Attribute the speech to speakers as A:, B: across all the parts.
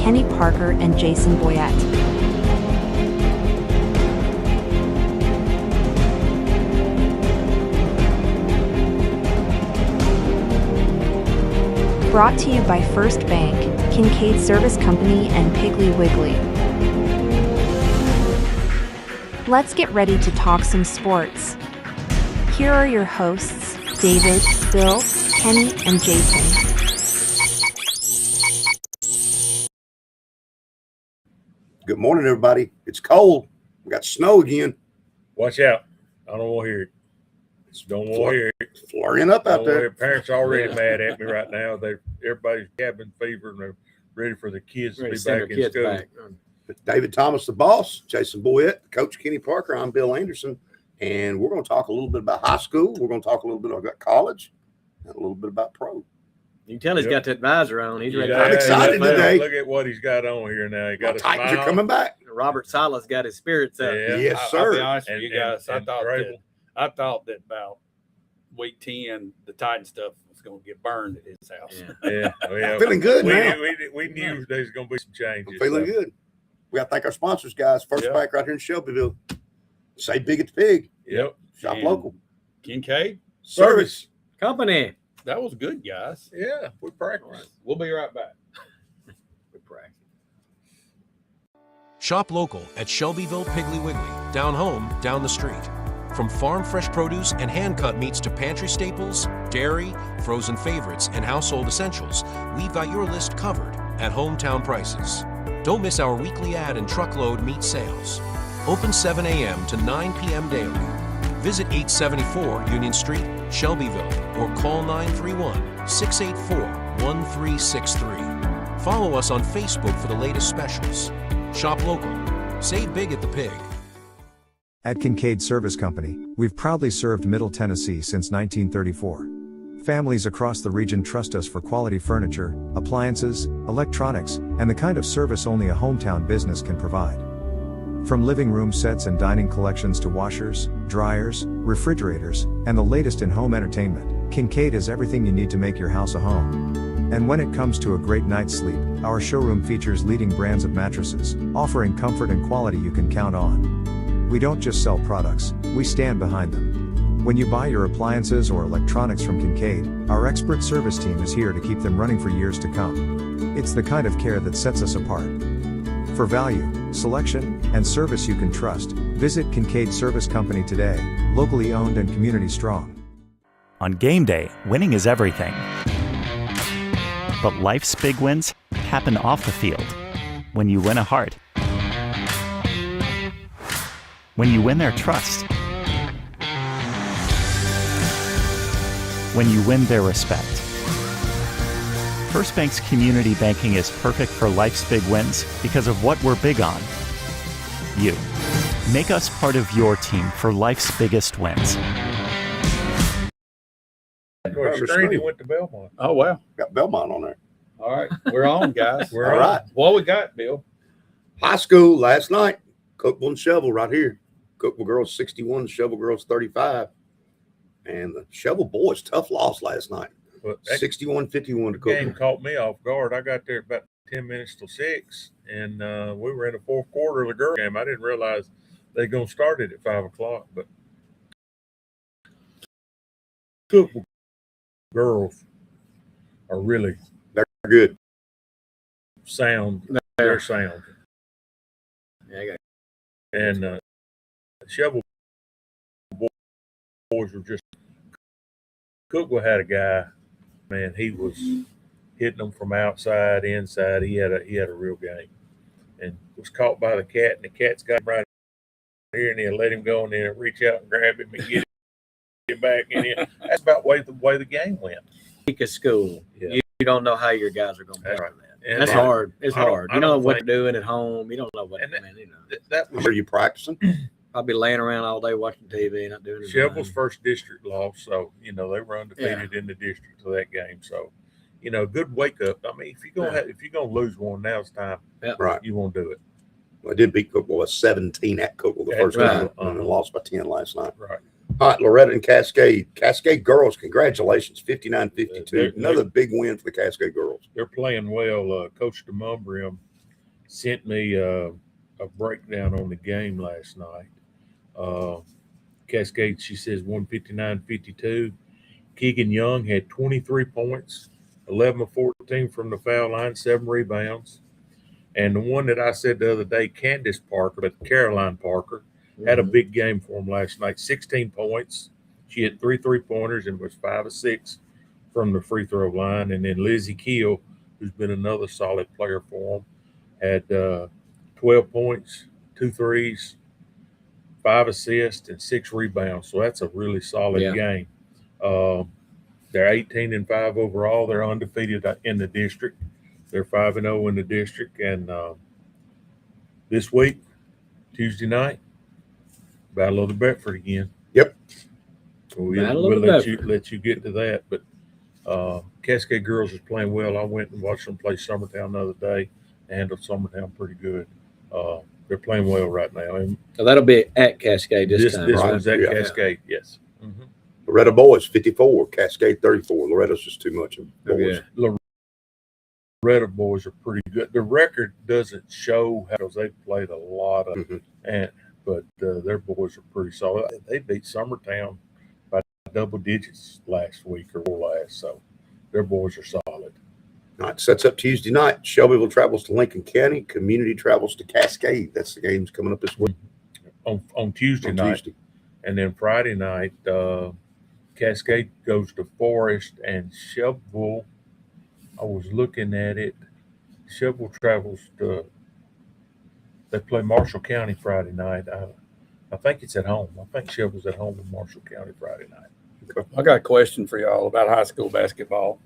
A: Kenny Parker and Jason Boyette. Brought to you by First Bank, Kincaid Service Company, and Piggly Wiggly. Let's get ready to talk some sports. Here are your hosts, David, Bill, Kenny, and Jason.
B: Good morning, everybody. It's cold. We got snow again.
C: Watch out. I don't want to hear it. Don't want to hear it.
B: Flurrying up out there.
C: Parents are already mad at me right now. Everybody's cabin fever and they're ready for the kids to be back in school.
B: David Thomas, the boss, Jason Boyette, Coach Kenny Parker. I'm Bill Anderson, and we're going to talk a little bit about high school. We're going to talk a little bit about college and a little bit about pro.
D: You can tell he's got that visor on. He's ready.
B: I'm excited today.
C: Look at what he's got on here now. He got
B: Titans are coming back.
D: Robert Sala's got his spirits up.
C: Yeah.
B: Yes, sir.
E: I'll be honest with you guys.
C: I
E: thought that about week 10, the Titan stuff was going to get burned at his house.
C: Yeah.
B: Feeling good now.
C: We knew there was going to be some changes.
B: I'm feeling good. We got to thank our sponsors, guys. First Bank right here in Shelbyville. Say big at the pig.
C: Yep.
B: Shop local.
E: Kincaid
B: Service
D: Company.
E: That was good, guys.
C: Yeah, we practiced.
E: Right. We'll be right back.
D: We practice.
F: Shop local at Shelbyville Piggly Wiggly. Down home, down the street. From farm fresh produce and hand-cut meats to pantry staples, dairy, frozen favorites, and household essentials, we've got your list covered at hometown prices. Don't miss our weekly ad and truckload meat sales. Open 7 a.m. to 9 p.m. daily. Visit 874 Union Street, Shelbyville, or call 931-684-1363. Follow us on Facebook for the latest specials. Shop local. Save big at the pig.
G: At Kincaid Service Company, we've proudly served Middle Tennessee since 1934. Families across the region trust us for quality furniture, appliances, electronics, and the kind of service only a hometown business can provide. From living room sets and dining collections to washers, dryers, refrigerators, and the latest in home entertainment, Kincaid has everything you need to make your house a home. And when it comes to a great night's sleep, our showroom features leading brands of mattresses, offering comfort and quality you can count on. We don't just sell products, we stand behind them. When you buy your appliances or electronics from Kincaid, our expert service team is here to keep them running for years to come. It's the kind of care that sets us apart. For value, selection, and service you can trust, visit Kincaid Service Company today, locally owned and community strong.
H: On game day, winning is everything. But life's big wins happen off the field. When you win a heart. When you win their trust. When you win their respect. First Bank's community banking is perfect for life's big wins because of what we're big on. You. Make us part of your team for life's biggest wins.
C: He went to Belmont.
E: Oh, wow.
B: Got Belmont on there.
E: All right. We're on, guys.
B: All right.
E: What we got, Bill?
B: High school last night. Cookville and Shovel right here. Cookville girls 61, Shovel girls 35. And the Shovel boys, tough loss last night. 61-51 to Cookville.
C: Game caught me off guard. I got there about 10 minutes till 6, and we were in the fourth quarter of the girl game. I didn't realize they're going to start it at 5 o'clock, but Cookville girls are really
B: they're good.
C: Sound. They're sound.
D: Yeah,
C: and Shovel boys were just. Cookville had a guy, man. He was hitting them from outside, inside. He had a real game, and was caught by the cat. And the cat's got him right here, and he'll let him go, and then reach out and grab him and get him back in here. That's about the way the game went.
D: Week of school, you don't know how your guys are going to play for that.
C: And
D: that's hard. It's hard. You know what
C: think,
D: they're doing at home. You don't know what.
B: That was. Are you practicing?
D: I'll be laying around all day watching TV, not doing anything.
C: Shovel's first district loss, so they were undefeated in the district for that game. So, good wake up. I mean, if you're gonna lose one, now it's time.
D: Yeah.
B: Right.
C: You won't do it.
B: I did beat Cookville 17 at Cookville the first
D: right.
B: time, and lost by 10 last night.
C: Right.
B: All right, Loretta and Cascade. Cascade girls, congratulations, 59-52. Another big win for the Cascade girls.
C: They're playing well. Coach DeMumbrim sent me a breakdown on the game last night. Cascade, she says 159-52. Keegan Young had 23 points, 11 of 14 from the foul line, 7 rebounds. And the one that I said the other day, Candace Parker, but Caroline Parker, had a big game for him last night. 16 points. She had 3 3-pointers and was 5 of 6 from the free throw line. And then Lizzie Keel, who's been another solid player for him, had 12 points, 2 threes, 5 assists, and 6 rebounds. So that's a really solid game. They're 18-5 overall. They're undefeated in the district. They're 5-0 in the district. And this week, Tuesday night, Battle of the Bedford again.
B: Yep.
C: So we'll let you get to that. But Cascade Girls is playing well. I went and watched them play Summertown the other day. They handled Summertown pretty good. They're playing well right now. And
D: So that'll be at Cascade this time.
C: This
D: right?
C: one's at Cascade, yes. Mm-hmm.
B: Loretta boys 54, Cascade 34. Loretta's just too much of boys.
C: Loretta boys are pretty good. The record doesn't show because they've played a lot of, but their boys are pretty solid. They beat Summertown by double digits last week or last, so their boys are solid.
B: All right, sets up Tuesday night. Shelbyville travels to Lincoln County. Community travels to Cascade. That's the games coming up this week.
C: On Tuesday night. And then Friday night, Cascade goes to Forest, and Shelbyville, I was looking at it, Shelbyville travels to, they play Marshall County Friday night. I think it's at home. I think Shelbyville's at home in Marshall County Friday night.
E: I got a question for y'all about high school basketball.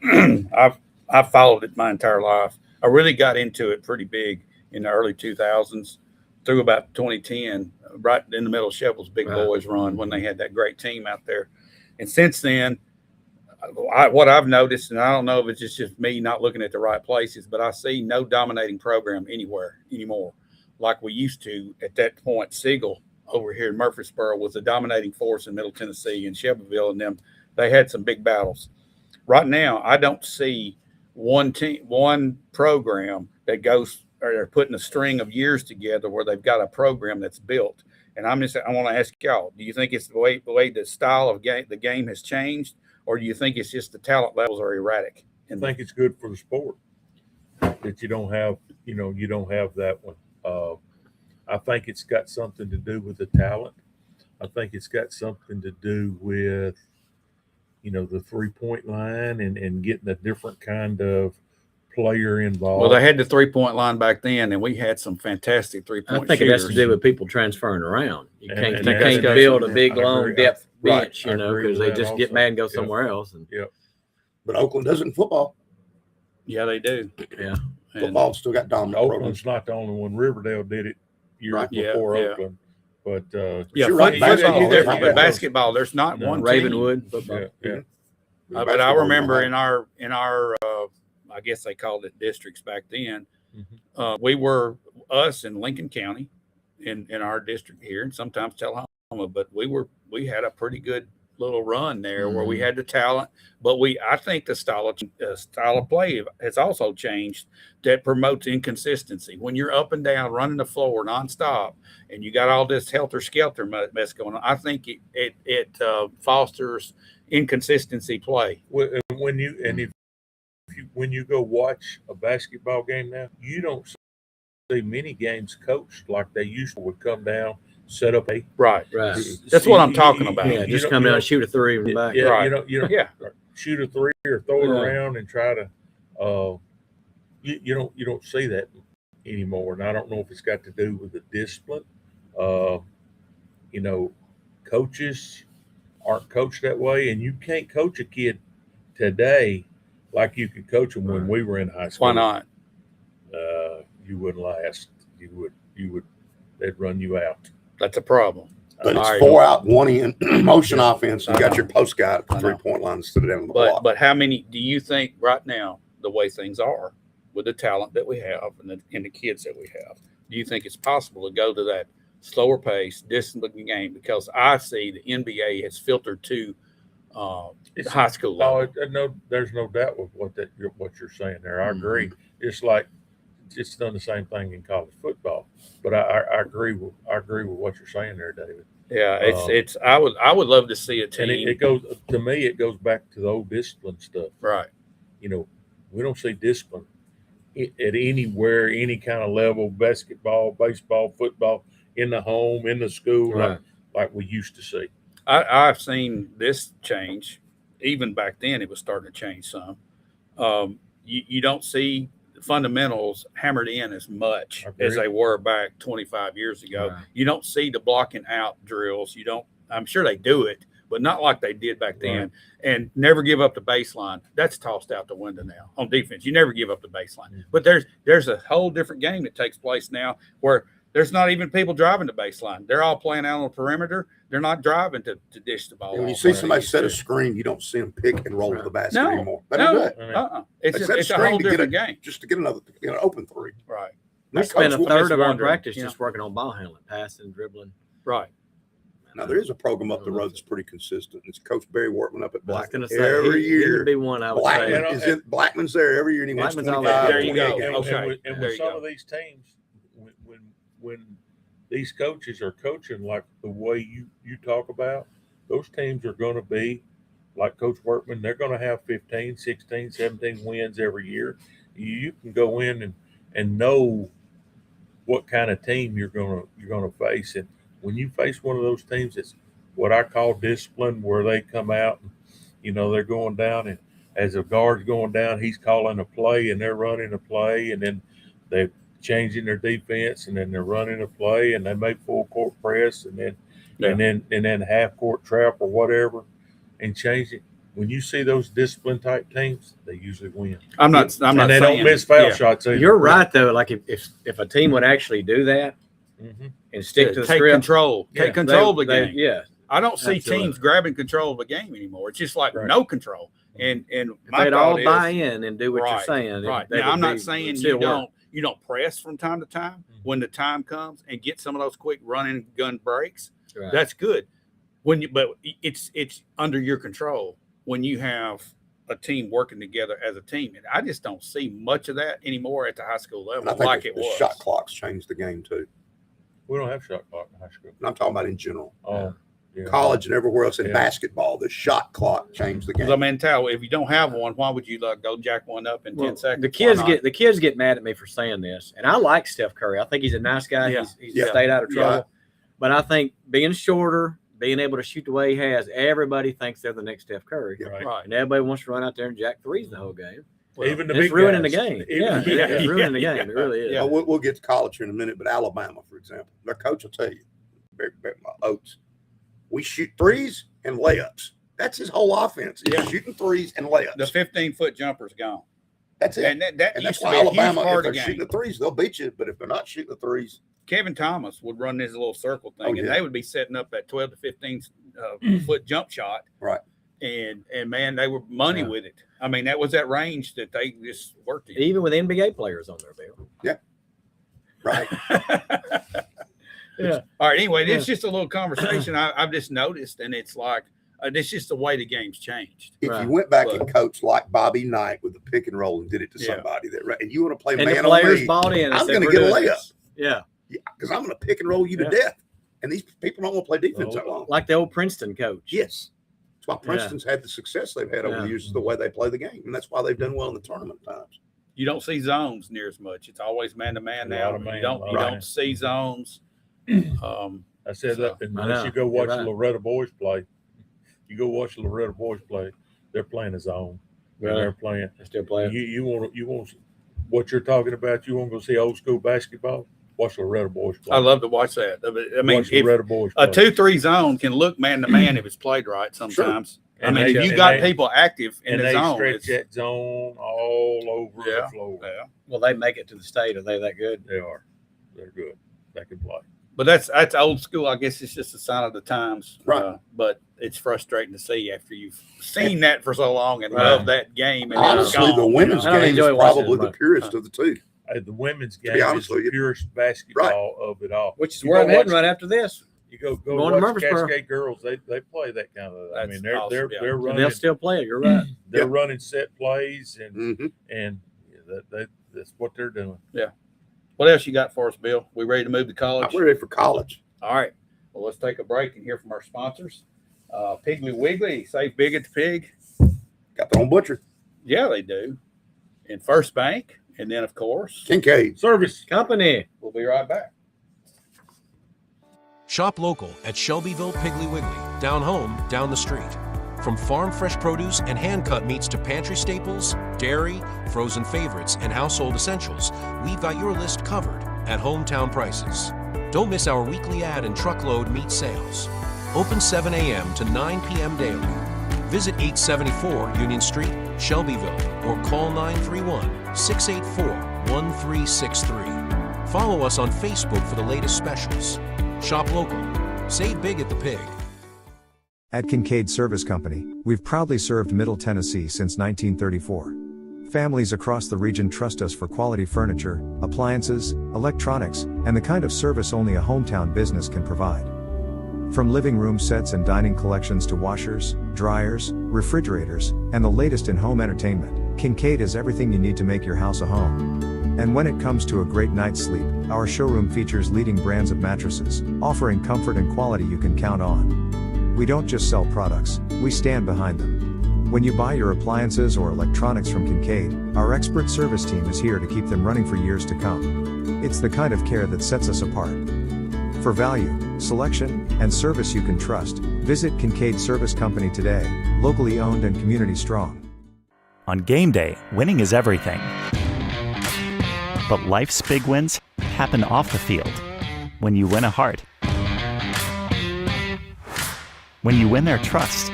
E: I've followed it my entire life. I really got into it pretty big in the early 2000s through about 2010, right in the middle of Shelbyville's big boys run when they had that great team out there. And since then, what I've noticed, and I don't know if it's just me not looking at the right places, but I see no dominating program anywhere anymore like we used to at that point. Siegel over here in Murfreesboro was a dominating force in Middle Tennessee, and Shelbyville and them, they had some big battles. Right now, I don't see one program that goes, or they're putting a string of years together where they've got a program that's built. And I want to ask y'all, do you think it's the way the style of the game has changed, or do you think it's just the talent levels are erratic?
C: I think it's good for the sport that you don't have that one. I think it's got something to do with the talent. I think it's got something to do with, the 3-point line and getting a different kind of player involved.
E: Well, they had the 3-point line back then, and we had some fantastic 3-point
D: I think
E: shooters.
D: it has to do with people transferring around. You can't
C: And
D: build a big, long depth bench,
C: Right.
D: because they just get mad and go somewhere else. And,
B: But Oakland doesn't in football.
E: Yeah, they do.
D: Yeah.
B: Football still got dominant
C: Oakland's
B: programs.
C: not the only one. Riverdale did it years before Oakland. But
B: you're right.
E: But basketball, there's not one
D: Ravenwood
E: team.
D: football.
E: But I remember in our I guess they called it districts back then. We were us in Lincoln County in our district here, and sometimes Tullahoma, but we had a pretty good little run there where we had the talent, but I think the style of play has also changed that promotes inconsistency. When you're up and down running the floor nonstop and you got all this helter-skelter mess going on, I think it fosters inconsistency play.
C: When you go watch a basketball game now, you don't see many games coached like they used to. Would come down, set up a
E: right. That's what I'm talking about.
D: Yeah, just come down and shoot a three from the back.
C: Yeah,
E: right.
C: you don't shoot a three or throw it around and try to. You don't see that anymore, and I don't know if it's got to do with the discipline. Coaches aren't coached that way, and you can't coach a kid today like you could coach them when we were in high school.
E: Why not?
C: You wouldn't last. You would. They'd run you out.
E: That's a problem.
B: But it's 4 out, 1 in, motion offense. You got your post guy at the 3-point line instead of down on the block.
E: But how many do you think right now, the way things are, with the talent that we have and the kids that we have, do you think it's possible to go to that slower pace, disciplined game? Because I see the NBA has filtered to the high school level.
C: No, there's no doubt with what you're saying there. I agree. It's like it's done the same thing in college football. But I agree with what you're saying there, David.
E: Yeah, it's I would love to see a team.
C: And it goes to me. It goes back to the old discipline stuff.
E: Right.
C: You know, we don't see discipline at anywhere, any kind of level, basketball, baseball, football, in the home, in the school,
D: Right.
C: like we used to see.
E: I've seen this change. Even back then, it was starting to change some. You don't see the fundamentals hammered in as much as they were back 25 years ago.
D: Right.
E: You don't see the blocking out drills. You don't. I'm sure they do it, but not like they did back then.
C: Right.
E: And never give up the baseline. That's tossed out the window now on defense. You never give up the baseline.
C: Mm-hmm.
E: But there's a whole different game that takes place now where there's not even people driving the baseline. They're all playing out on the perimeter. They're not driving to dish the ball.
B: And when you
E: off
B: see
E: like
B: somebody
E: they
B: set a
E: used to.
B: screen, you don't see them pick and roll to the basket
E: No,
B: anymore. They don't do it.
E: It's a
B: screen
E: whole
B: to get
E: different game.
B: just to get another open three.
E: Right.
D: We spent a
B: Coach-
D: third of our
E: wondering,
D: practice
E: you know.
D: just working on ball handling, passing, dribbling.
E: Right.
B: Now there is a program up the road that's pretty consistent. It's Coach Barry Wortman up at
D: I was
B: Blackman
D: going to say
B: every
D: he
B: year.
D: would be one I would
B: Blackman
D: say.
B: Blackman's there every year, and he wins
D: Blackman's
B: 25,
D: always
E: there you go.
B: 28 games.
E: Okay.
C: And
E: There
C: with
E: you
C: some
E: go.
C: of these teams, when these coaches are coaching like the way you talk about, those teams are going to be like Coach Workman. They're going to have 15, 16, 17 wins every year. You can go in and know what kind of team you're gonna face. And when you face one of those teams, it's what I call discipline, where they come out and, you know, they're going down, and as a guard's going down, he's calling a play and they're running a play, and then they're changing their defense, and then they're running a play, and they make full court press, and then half court trap or whatever, and change it. When you see those discipline type teams, they usually win.
E: I'm not
C: And they
E: saying
C: don't miss foul
E: yeah.
C: shots either.
D: You're right, though. Like if a team would actually do that
C: Mhm.
D: and stick to the
E: Take
D: script,
E: control.
C: Yeah.
E: Take control of the
D: they-
E: game.
D: Yeah.
E: I don't see
D: Absolutely.
E: teams grabbing control of the game anymore. It's just like
C: Right.
E: no control. And
D: If
E: my
D: they'd all
E: thought
D: buy
E: is,
D: in and do what you're
E: Right,
D: saying.
E: right.
D: they
E: Now,
D: would
E: I'm not
D: be-
E: saying
D: it'd
E: you
D: still work.
E: don't press from time to time when the time comes and get some of those quick running gun breaks.
D: Right.
E: That's good. But it's under your control when you have a team working together as a team. And I just don't see much of that anymore at the high school
B: And I
E: level
B: think
E: like
B: the
E: it was.
B: shot clocks changed the game too.
C: We don't have shot clock in high school.
B: And I'm talking about in general.
C: Yeah.
B: College and everywhere else in
C: Yeah.
B: basketball, the shot clock changed the game.
E: The mentality, if you don't have one, why would you go jack one up in 10 seconds?
D: The
E: Why
D: kids
E: not?
D: get mad at me for saying this, and I like Steph Curry. I think he's a nice guy.
E: Yeah.
D: He's
B: Yeah.
D: stayed out of trouble.
B: Yeah.
D: But I think being shorter, being able to shoot the way he has, everybody thinks they're the next Steph Curry,
C: Right.
E: Right.
D: and everybody wants to run out there and jack threes the whole game.
C: Even the
D: And it's
C: big
D: ruining
C: guys.
D: the game.
C: Even-
D: It's ruining the game. It really is.
E: Yeah.
B: We'll get to college here in a minute, but Alabama, for example, their coach will tell you, Oates, we shoot threes and layups. That's his whole offense. He's
E: Yeah.
B: shooting threes and layups.
E: The 15-foot jumper's gone.
B: That's it.
E: And that
B: And
E: used
B: that's
E: to
B: why
E: be a huge
B: Alabama, if
E: part
B: they're
E: of the
B: shooting
E: game.
B: the threes, they'll beat you. But if they're not shooting the threes,
E: Kevin Thomas would run this little circle thing,
B: Oh,
E: and
B: yeah.
E: they would be setting up that 12 to 15 foot jump shot.
B: Right.
E: And man, they were money
D: Yeah.
E: with it. I mean, that was that range that they just worked in.
D: Even with NBA players on their bill.
B: right?
D: Yeah.
E: All right. Anyway, it's just a little conversation I've just noticed, and it's like it's just the way the game's changed.
B: If
D: Right.
B: you went back
E: But-
B: and coached like Bobby Knight with the pick and roll and did it to
E: Yeah.
B: somebody and you want to play
D: And
B: man
D: the
B: on
D: players
B: me,
D: bought in. and
B: I'm
D: said,
B: going to
D: "We're
B: get a
D: doing
B: layup
D: this." Yeah.
B: because I'm going to pick and roll you to
D: Yeah.
B: death. And these people don't want to play defense
C: Oh.
B: that long.
D: Like the old Princeton coach.
B: Yes. That's why Princeton's had the success they've had over
D: Yeah.
B: the years, is the way they play the game. And that's why they've done well in the tournament times.
E: You don't see zones near as much. It's always man to man
C: A
E: now.
C: lot of man,
E: You don't
C: a lot
E: you
C: of
E: don't
C: man.
E: see zones.
C: I said that
D: I
C: unless
D: know.
C: you go watch
D: You're
C: the
D: right.
C: Loretta boys play. You go watch the Loretta boys play. They're playing a zone. And
D: Really?
C: they're playing.
D: They still play.
C: You want what you're talking about. You want to go see old school basketball? Watch the Loretta boys play.
E: I love to watch that. I mean,
C: watch the
E: if
C: Loretta boys
E: a
C: play.
E: 2-3 zone can look man to man if it's played right sometimes. I
C: And
E: mean,
C: they-
E: if you
C: and
E: got
C: they-
E: people active in
C: and
E: the
C: they
E: zone,
C: stretch
E: it's,
C: that zone all over
E: Yeah.
C: the floor.
E: yeah.
D: Well, they make it to the state. Are they that good?
C: They are. They're good. They can play.
E: But that's old school. I guess it's just a sign of the times.
B: Right.
E: But it's frustrating to see after you've seen that for so long and
D: Right.
E: love that game. And
B: Honestly,
E: it's gone,
B: the women's
D: I don't
B: game is
D: enjoy watching
B: probably
D: it
B: the
D: much.
B: purest of the two.
C: The women's
B: be
C: game
B: honest
C: is
B: with
C: the
B: you.
C: purest basketball of it all.
D: Which is
C: You
D: where
C: go
D: I'm heading
C: watch-
D: right after this.
C: You go
D: Going to
C: watch
D: Murfreesboro.
C: Cascade girls. They play that kind of. I
E: That's
C: mean, they're
E: awesome, yeah.
C: they're
D: And
C: running.
D: they'll still play it. You're right.
C: They're
B: Yeah.
C: running set plays and
B: Mhm.
C: and That's what they're doing.
E: What else you got for us, Bill? We ready to move to college?
B: I'm ready for college.
E: All right. Well, let's take a break and hear from our sponsors. Piggly Wiggly, save big at the pig.
B: Got their own butcher.
E: Yeah, they do. And First Bank. And then, of course,
B: Kincaid.
C: Service
D: Company.
E: we'll be right back.
F: Shop local at Shelbyville Piggly Wiggly, down home, down the street. From farm fresh produce and hand-cut meats to pantry staples, dairy, frozen favorites, and household essentials, we've got your list covered at hometown prices. Don't miss our weekly ad and truckload meat sales. Open 7 a.m. to 9 p.m. daily. Visit 874 Union Street, Shelbyville, or call 931-684-1363. Follow us on Facebook for the latest specials. Shop local. Save big at the pig.
G: At Kincaid Service Company, we've proudly served Middle Tennessee since 1934. Families across the region trust us for quality furniture, appliances, electronics, and the kind of service only a hometown business can provide. From living room sets and dining collections to washers, dryers, refrigerators, and the latest in home entertainment, Kincaid has everything you need to make your house a home. And when it comes to a great night's sleep, our showroom features leading brands of mattresses, offering comfort and quality you can count on. We don't just sell products, we stand behind them. When you buy your appliances or electronics from Kincaid, our expert service team is here to keep them running for years to come. It's the kind of care that sets us apart. For value, selection, and service you can trust, visit Kincaid Service Company today, locally owned and community strong.
H: On game day, winning is everything. But life's big wins happen off the field. When you win a heart. When you win their trust.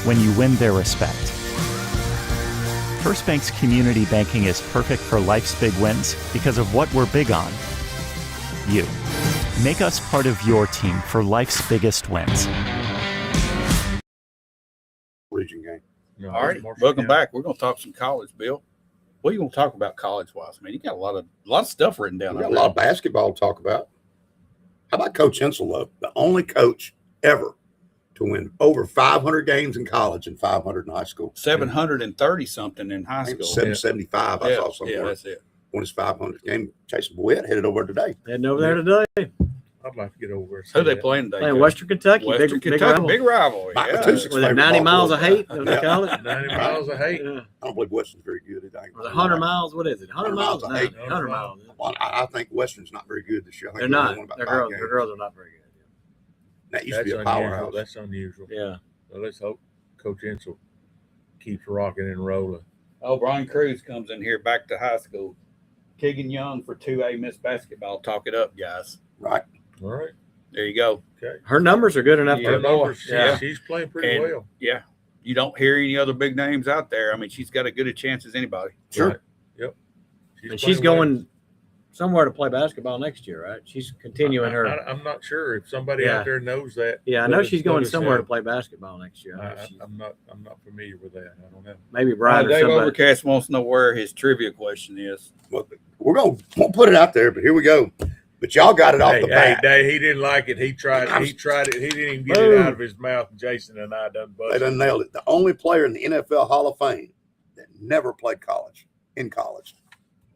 H: When you win their respect. First Bank's community banking is perfect for life's big wins because of what we're big on. You. Make us part of your team for life's biggest wins.
B: Region game.
C: No,
E: All right,
C: Marshall
E: welcome
C: County.
E: back. We're going to talk some college, Bill. What are you going to talk about college-wise? I mean, you got a lot of stuff written down
B: We got
E: there.
B: a lot of basketball to talk about. How about Coach Hensel, the only coach ever to win over 500 games in college and 500 in high school?
E: 730 something in high
B: I think it
E: school.
B: was 775. I saw somewhere.
E: Yeah, that's it.
B: Won his 500th game. Jason Boyette headed over today.
D: Heading over there today.
C: I'd like to get over there.
E: Who they playing today?
D: Playing
E: Joe?
D: Western Kentucky.
E: Western
D: big
E: Kentucky,
D: rival.
E: big rivalry.
B: Mike
E: Yeah.
B: Matusak's
D: Was it
B: favorite
D: 90
B: ball
D: miles of
B: club.
D: hate? What they call it?
C: 90 miles of hate.
D: Yeah.
B: I don't believe Western's very good. It ain't.
D: Was it 100 miles? What is it? 100 miles?
B: 100 miles,
D: 100 miles.
B: Well, I think Western's not very good this year. I think
D: They're
B: they
D: not.
B: won about
D: Their
B: 5
D: girls,
B: games.
D: their girls are not very good.
B: That used to be a
C: Unusual.
B: powerhouse.
C: That's unusual.
D: Yeah.
C: So let's hope Coach Hensel keeps rocking and rolling.
E: Oh, Brian Cruz comes in here back to high school. Keegan Young for 2A Miss Basketball. Talk it up, guys.
B: Right.
C: All right.
E: There you go.
C: Okay.
D: Her numbers are good enough
E: Yeah,
C: Her
D: for
C: numbers,
D: Yeah.
C: she's playing pretty
E: And-
C: well.
E: Yeah. You don't hear any other big names out there. I mean, she's got as good a chance as anybody.
B: Sure.
C: Right. Yep.
D: And she's
C: playing well.
D: going somewhere to play basketball next year, right? She's continuing her.
C: I'm not sure if somebody
D: Yeah.
C: out there knows that.
D: Yeah, I know
C: let
D: she's
C: us-
D: going
C: let us
D: somewhere
C: know.
D: to play basketball next year. I know she's-
C: I'm not familiar with that. I don't know.
D: maybe Brian or
E: Dave
D: somebody.
E: Overcast wants to know where his trivia question is.
B: Well, won't put it out there, but here we go. But y'all got it off the bat.
C: Dave, he didn't like it. He tried it. He didn't even get it out of his mouth. Jason and I done
B: They
C: busted.
B: done nailed it. The only player in the NFL Hall of Fame that never played college.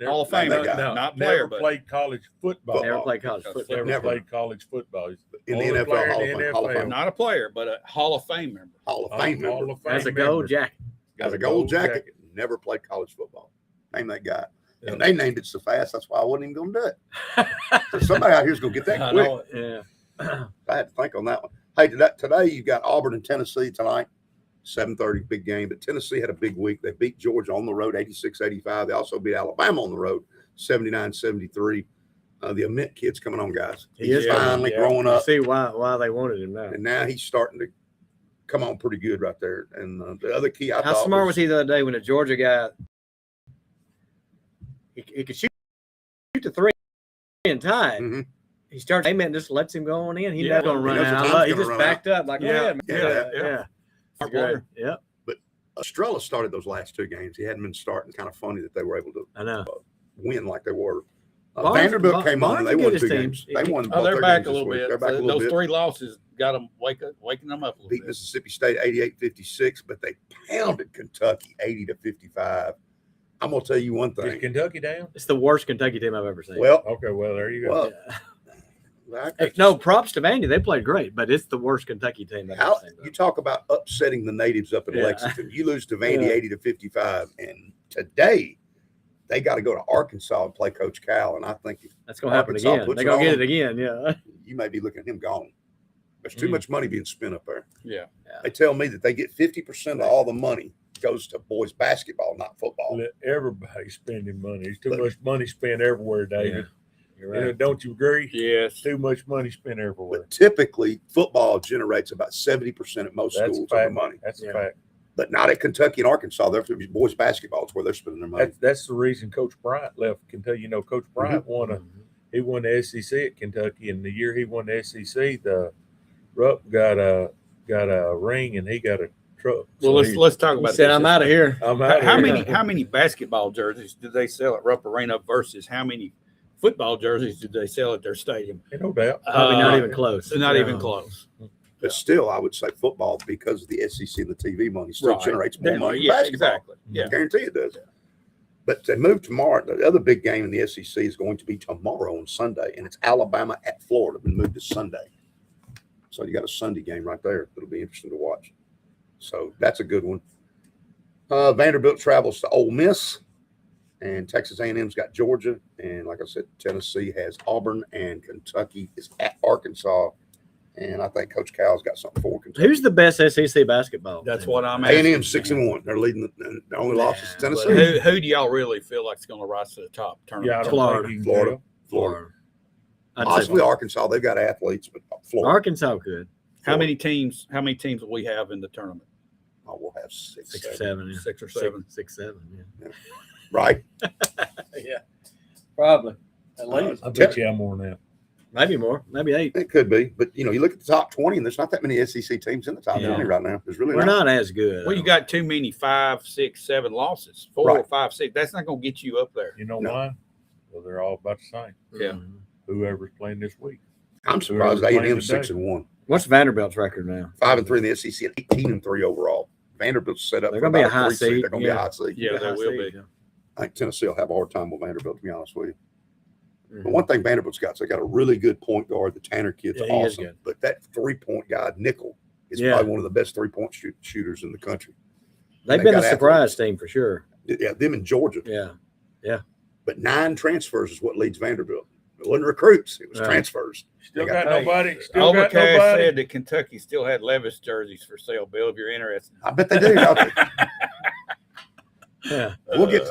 E: Hall of Fame,
B: Never-
E: not
C: never
E: player, but
C: played college football.
D: Never played college football.
C: Never
B: Never.
C: played college football. He's
B: In the
C: only
B: NFL
C: player
B: Hall
C: in
B: of
C: the
B: Fame, Hall of
C: NFL.
B: Fame.
E: not a player, but a Hall of Fame member.
B: Hall of Fame
C: Hall
B: member.
C: of Fame
D: Has a gold
C: member.
D: jacket.
B: Got a gold jacket. Never played college football. Name that guy.
C: Yeah.
B: And they named it so fast, that's why I wasn't even going to do it. So somebody out here's going to get that
E: I
B: quick.
E: know it.
D: Yeah.
B: I had to think on that one. Hey, today you got Auburn and Tennessee tonight, 7:30, big game. But Tennessee had a big week. They beat Georgia on the road, 86-85. They also beat Alabama on the road, 79-73. The Ament kid's coming on, guys.
D: He
B: He's
D: is
B: finally
E: yeah.
B: growing
D: You
B: up,
D: see why they wanted him now.
B: and now he's starting to come on pretty good right there. And the other key I
D: How
B: thought
D: smart was he the other day when the Georgia guy? He could shoot the three and tie.
B: Mhm.
D: He starts aiming and just lets him go on in. He's
E: Yeah,
D: not going to
B: he
D: run
B: knows the
D: out.
B: time's
D: He
B: gonna
D: just
B: run
D: backed up like,
E: Yeah,
D: yeah,
B: yeah,
E: yeah.
D: It's
E: Player.
D: good. Yep,
B: Estrella started those last 2 games. He hadn't been starting. Kind of funny that they were able to
D: I know.
B: win like they were. Vanderbilt came on and they won 2
D: team.
B: games. They won.
E: Oh,
B: both
E: they're
B: their
E: back
B: games
E: a
B: this
E: little
B: week.
E: bit.
B: They're back a little
E: Those
B: bit.
E: 3 losses got them waking them up a little
B: Beat
E: bit.
B: Mississippi State 88-56, but they pounded Kentucky 80-55. I'm gonna tell you one
C: Is
B: thing.
C: Kentucky down?
D: It's the worst Kentucky team I've ever seen.
B: Well,
C: Okay, well there you go.
B: well,
D: Hey, no, props to Vandy. They played great, but it's the worst Kentucky team I've
B: how
D: ever seen.
B: you talk about upsetting the natives up in
D: Yeah.
B: Lexington. You lose to Vandy
D: Yeah.
B: 80-55, and today they got to go to Arkansas and play Coach Cal. And I think if
D: That's going to happen
B: Arkansas
D: again.
B: puts
D: They're
B: it
D: going to get
B: on
D: it again. Yeah.
B: you may be looking at him gone. There's too much money being spent up there.
E: Yeah.
B: They tell me that they get 50% of all the money goes to boys basketball, not football.
C: Let everybody spending money. There's too much money spent everywhere, David.
D: You're
C: You know,
D: right.
C: don't you agree?
E: Yes.
C: Too much money spent everywhere.
B: But typically, football generates about 70% at most
C: That's a
B: schools of the
C: fact.
B: money.
C: That's a
D: Yeah.
C: fact.
B: But not at Kentucky and Arkansas. They're boys basketball is where they're spending their money.
C: That's the reason Coach Bryant left Kentucky. You know, Coach Bryant he won the SEC at Kentucky, and the year he won the SEC, the Rupp got a ring and he got a truck.
E: Well,
C: So
E: let's talk
D: He
E: about
D: said,
E: this.
D: I'm out of here.
C: I'm out
E: How
C: here.
E: many basketball jerseys did they sell at Rupp Arena versus how many football jerseys did they sell at their stadium?
C: No doubt.
D: Probably not even close.
E: Not
D: Yeah.
E: even close.
B: But still, I would say football, because of the SEC and the TV money, still
E: Right.
B: generates more money than
E: Yeah,
B: basketball.
E: exactly. Yeah.
B: I guarantee it does. But they move tomorrow. The other big game in the SEC is going to be tomorrow on Sunday, and it's Alabama at Florida. Been moved to Sunday. So you got a Sunday game right there. It'll be interesting to watch. So that's a good one. Vanderbilt travels to Ole Miss, and Texas A&M's got Georgia. And like I said, Tennessee has Auburn, and Kentucky is at Arkansas. And I think Coach Cal's got something for Kentucky.
D: Who's the best SEC basketball?
E: That's
D: team?
E: what I'm asking.
B: A&M 6-1. They're leading. The only loss is to
E: But
B: Tennessee.
E: who do y'all really feel like is going to rise to the top tournament?
C: Yeah, I don't
D: Florida.
C: think he can
B: Florida.
C: tell.
B: Florida.
D: I'd say
B: Possibly Arkansas. They've got athletes, but Florida.
D: Arkansas could.
E: How many teams will we have in the tournament?
B: Oh, we'll have 6,
D: 6 or
B: 7.
D: 7. Yeah.
E: 6 or 7.
D: 6, 7. Yeah.
B: Right?
D: Yeah. Probably. At
C: I bet you I'm more than that.
D: Maybe more. Maybe 8.
B: It could be. But, you look at the top 20, and there's not that many SEC teams in the top 20 right now. There's really
D: We're not as good.
E: Well, you got too many 5, 6, 7 losses. 4
B: Right.
E: or 5, 6. That's not going to get you up there.
C: You know
B: No.
C: why? Well, they're all about the same.
E: Yeah.
C: Whoever's playing this week.
B: I'm surprised
C: Whoever's playing
B: A&M's
C: today.
B: 6-1.
D: What's Vanderbilt's record now?
B: 5-3 in the SEC and 18-3 overall. Vanderbilt's set up
D: They're
B: for
D: gonna be
B: about
D: a high
B: 3 seed.
D: seed.
B: They're going to be a
D: Yeah.
B: high seed.
E: Yeah, they will be.
B: I think Tennessee will have a hard time with Vanderbilt, to be honest with you.
D: Mhm.
B: But one thing Vanderbilt's got, they got a really good point guard. The Tanner kid's
D: Yeah, he is
B: awesome.
D: good.
B: But that 3-point guy, Nickel, is
D: Yeah.
B: probably one of the best 3-point shooters in the country.
D: They've
B: They
D: been a
B: got
D: surprise team for sure.
B: Yeah, them in Georgia.
D: Yeah.
B: But 9 transfers is what leads Vanderbilt. It wasn't recruits, it was
D: Right.
B: transfers.
C: Still
B: They
C: got
B: got-
C: nobody. Still got
E: Overcast
C: nobody.
E: said that Kentucky still had Levis jerseys for sale, Bill, if you're interested.
B: I bet they do. Okay.
D: Yeah.
B: We'll get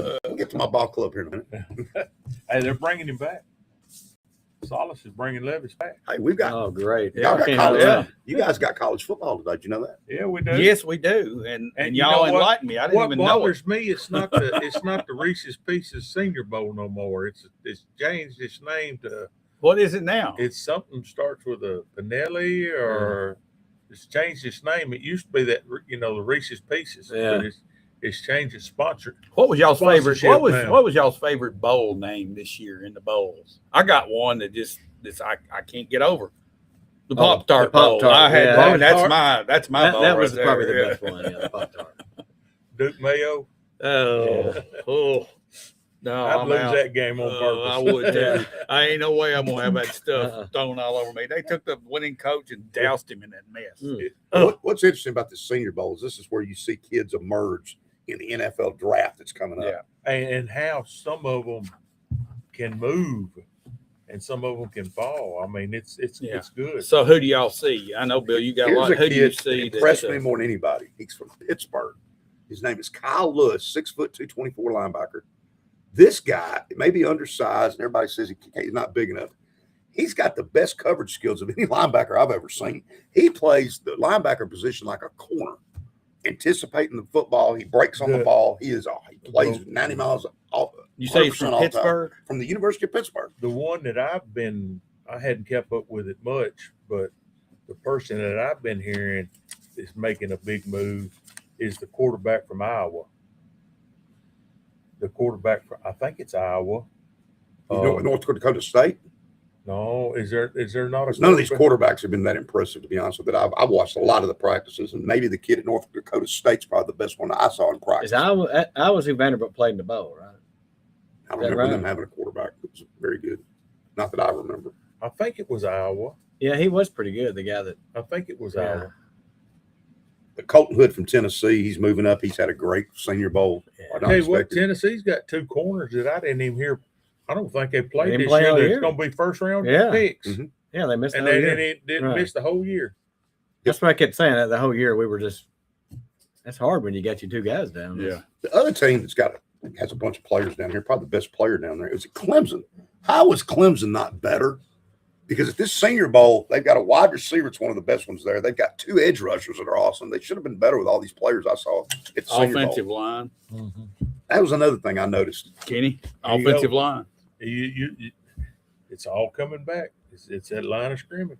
B: to my ball club here in a minute.
C: Hey, they're bringing him back. Solace is bringing Levis back.
B: Hey, we've got
D: Oh, great.
B: y'all got
D: Can't
B: college.
D: know that.
B: You guys got college football today. Did you know that?
C: Yeah, we do.
E: Yes, we do. And
C: And you
E: y'all
C: know what?
E: enlightened me. I didn't
C: What
E: even know it.
C: bothers me, it's not the Reese's Pieces Senior Bowl no more. It's changed its name to
E: What is it now?
C: it's something starts with a Pinelli or it's changed its name. It used to be that the Reese's Pieces,
D: Yeah.
C: but it's changed its sponsor.
E: What was y'all's favorite?
C: Sponsorship now.
E: What was y'all's favorite bowl name this year in the bowls? I got one that I can't get over. The Pop Tart Bowl.
D: Pop-Tart,
E: I had
D: yeah.
E: that.
C: Pop-Tart.
E: That's my bowl.
D: That was
E: right
D: probably
E: there.
D: the best one. Yeah, the Pop-Tart.
C: Duke Mayo.
E: Oh, no,
C: I'd
E: I'm
C: lose
E: out.
C: that game on purpose.
E: I would.
D: Yeah.
E: I ain't no way I'm gonna have that stuff
D: Uh-uh.
E: thrown all over me. They took the winning coach and doused him in that mess.
D: Mm.
B: What's interesting about the Senior Bowl is this is where you see kids emerge in the NFL draft that's coming up.
E: Yeah.
C: and how some of them can move and some of them can fall. I mean, it's good.
E: So who do y'all see? I know, Bill, you got a
B: Here's
E: lot.
B: a
E: Who do you
B: kid that
E: see?
B: impressed me more than anybody. He's from Pittsburgh. His name is Kyle Lewis, 6'2", 24 linebacker. This guy may be undersized, and everybody says he's not big enough. He's got the best coverage skills of any linebacker I've ever seen. He plays the linebacker position like a corner, anticipating the football. He breaks on the ball. He plays 90 miles off.
E: You say he's
B: 100%
E: from
B: all the time.
E: Pittsburgh?
B: From the University of Pittsburgh.
C: The one that I hadn't kept up with it much, but the person that I've been hearing is making a big move is the quarterback from Iowa. The quarterback from, I think it's Iowa.
B: North Dakota State?
C: No, is there not a
B: none of these quarterbacks have been that impressive, to be honest with you. I've watched a lot of the practices, and maybe the kid at North Dakota State's probably the best one I saw in practice.
D: I was who Vanderbilt played in the bowl, right?
B: I remember them having a quarterback that was very good. Not that I remember.
C: I think it was Iowa.
D: Yeah, he was pretty good. The guy that
C: I think it was Iowa.
B: But Colton Hood from Tennessee, he's moving up. He's had a great Senior Bowl.
C: I tell you what, Tennessee's got 2 corners that I didn't even hear. I don't think they played this year. It's going to be first round picks.
D: Mm-hmm. Yeah, they missed.
C: And they didn't miss the whole year.
D: That's what I kept saying. The whole year we were just. That's hard when you got your 2 guys down.
B: Yeah. The other team has a bunch of players down here. Probably the best player down there is Clemson. How was Clemson not better? Because at this Senior Bowl, they've got a wide receiver. It's one of the best ones there. They've got 2 edge rushers that are awesome. They should have been better with all these players I saw at the
E: offensive line.
B: Mm-hmm. That was another thing I noticed.
E: Kenny, offensive line.
C: It's all coming back. It's that line of scrimmage.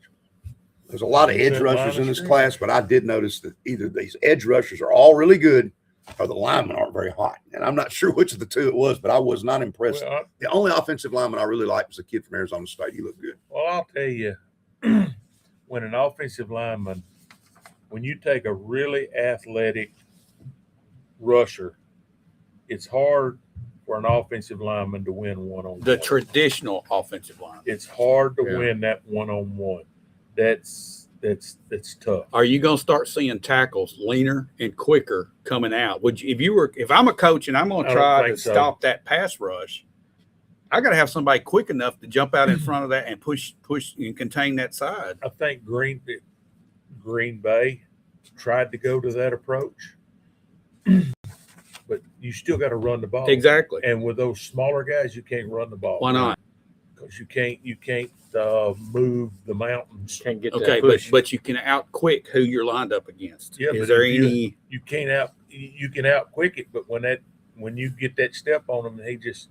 B: There's a lot of edge rushers in this class, but I did notice that either these edge rushers are all really good or the linemen aren't very hot. And I'm not sure which of the 2 it was, but I was not impressed.
C: Well,
B: the only offensive lineman I really liked was a kid from Arizona State. He looked good.
C: Well, I'll tell you, when an offensive lineman, when you take a really athletic rusher, it's hard for an offensive lineman to win one-on-one.
E: The traditional offensive line.
C: It's hard to win that one-on-one. That's tough.
E: Are you going to start seeing tackles leaner and quicker coming out? Would you, if I'm a coach and I'm going to try to stop that pass rush, I got to have somebody quick enough to jump out in front of that and push and contain that side.
C: I think Green Bay tried to go to that approach, but you still got to run the ball.
E: Exactly.
C: And with those smaller guys, you can't run the ball.
E: Why not?
C: Because you can't move the mountains.
D: Can't get
E: okay, but you can out quick who you're lined up against.
C: Yeah,
E: is there any?
C: You can out quick it, but when you get that step on him and he just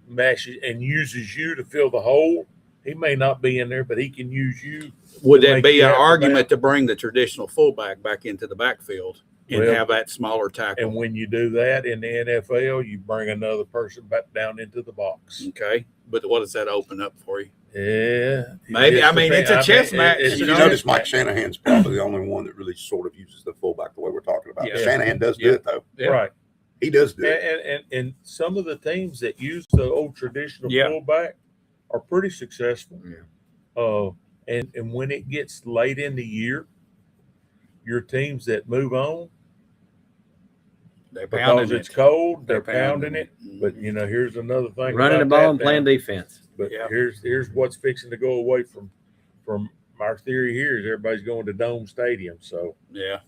C: mashes and uses you to fill the hole, he may not be in there, but he can use you.
E: Would that be an argument to bring the traditional fullback back into the backfield and have that smaller tackle?
C: And when you do that in the NFL, you bring another person back down into the box.
E: Okay, but what does that open up for you?
C: Yeah,
E: maybe. I mean, it's a chess match.
B: You notice Mike Shanahan's probably the only one that really sort of uses the fullback the way we're talking about. Yeah. Shanahan does do it though.
C: Yeah. Right.
B: He does do it.
C: And some of the teams that use the old traditional fullback are pretty successful. Yeah. And when it gets late in the year, your teams that move on, because it's cold, they're pounding it. But here's another thing:
D: running the ball and playing defense.
C: But here's what's fixing to go away from our theory here is everybody's going to Dome Stadium. So
E: yeah.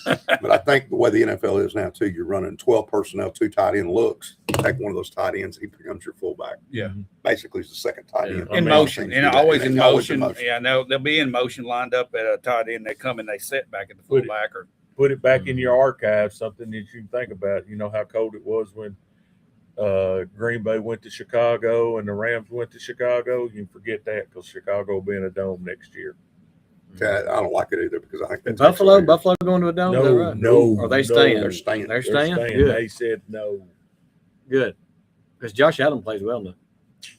B: But I think the way the NFL is now too, you're running 12 personnel, 2 tight end looks. Take one of those tight ends, he becomes your fullback.
E: Yeah,
B: basically, it's the second tight end
E: in motion, and always in motion. Yeah, no, they'll be in motion, lined up at a tight end. They come and they sit back at the fullback, or
C: put it back in your archive. Something that you can think about. You know how cold it was when Green Bay went to Chicago and the Rams went to Chicago. You can forget that because Chicago will be in a dome next year.
B: I don't like it either because I think that's
D: Buffalo going to a dome.
C: No,
D: are they staying?
B: They're staying.
D: They're staying.
C: Good. They said no.
D: Good, because Josh Allen plays well now.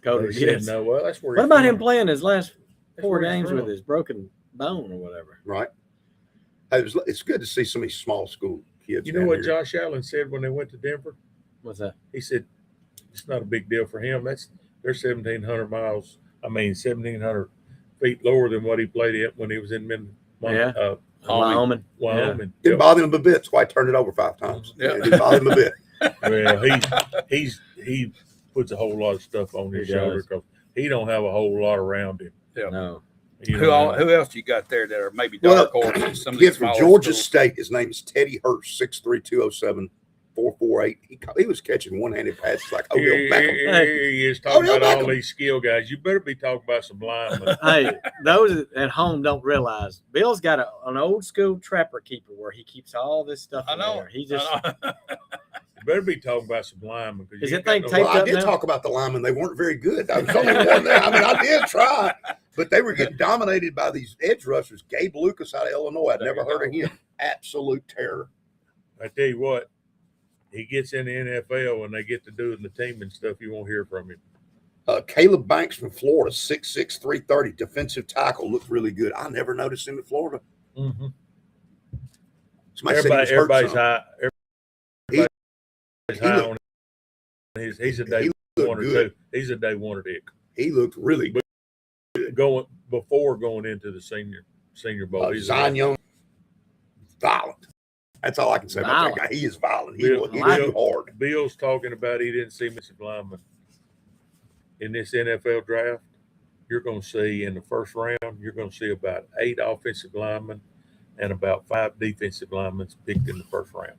C: They said no. Well, that's where.
D: What about him playing his last 4 games with his broken bone or whatever?
B: Right. It's good to see some of these small school kids.
C: You know what Josh Allen said when they went to Denver?
D: What's that?
C: He said it's not a big deal for him. They're 1,700 miles. 1,700 feet lower than what he played at when he was in
D: Wyoming.
B: Didn't bother him a bit. That's why I turned it over 5 times. Yeah. It didn't bother him a bit.
C: Well, he puts a whole lot of stuff on his shoulder because he don't have a whole lot around him.
E: Yeah.
D: No.
E: Who else you got there that are maybe dark horses?
B: Some kid from Georgia State. His name is Teddy Hurst, 6'3", 207. 4.48. He was catching one-handed passes like Odell Beckham.
C: He is talking about all these skill guys. You better be talking about some linemen.
D: Hey, those at home don't realize Bill's got an old school trapper keeper where he keeps all this stuff in there. He just
C: you better be talking about some linemen.
D: Is it thing taped up
B: I did talk about the linemen. They weren't very good. I was only one there. I mean, I did try, but they were getting dominated by these edge rushers. Gabe Lucas out of Illinois. I'd never heard of him. Absolute terror.
C: I tell you what. He gets in the NFL and they get to doing the team and stuff. You won't hear from him.
B: Caleb Banks from Florida, 6'6", 330, defensive tackle, looked really good. I never noticed him in Florida.
C: Mm-hmm.
B: Somebody said he was hurt
C: Everybody's
B: some.
C: high. Everybody's high on him. He's a day one or two. He's a day one or dick.
B: He looked really good.
C: Going into the senior bowl.
B: Zion Young, violent. That's all I can say about that guy. He is violent. He hit hard.
C: Bill's talking about he didn't see Mississippi lineman in this NFL draft. You're going to see in the first round, you're going to see about 8 offensive linemen and about 5 defensive linemen picked in the first round.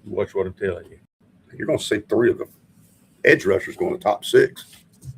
C: Watch what I'm telling you.
B: You're going to see 3 of the edge rushers going to the top 6.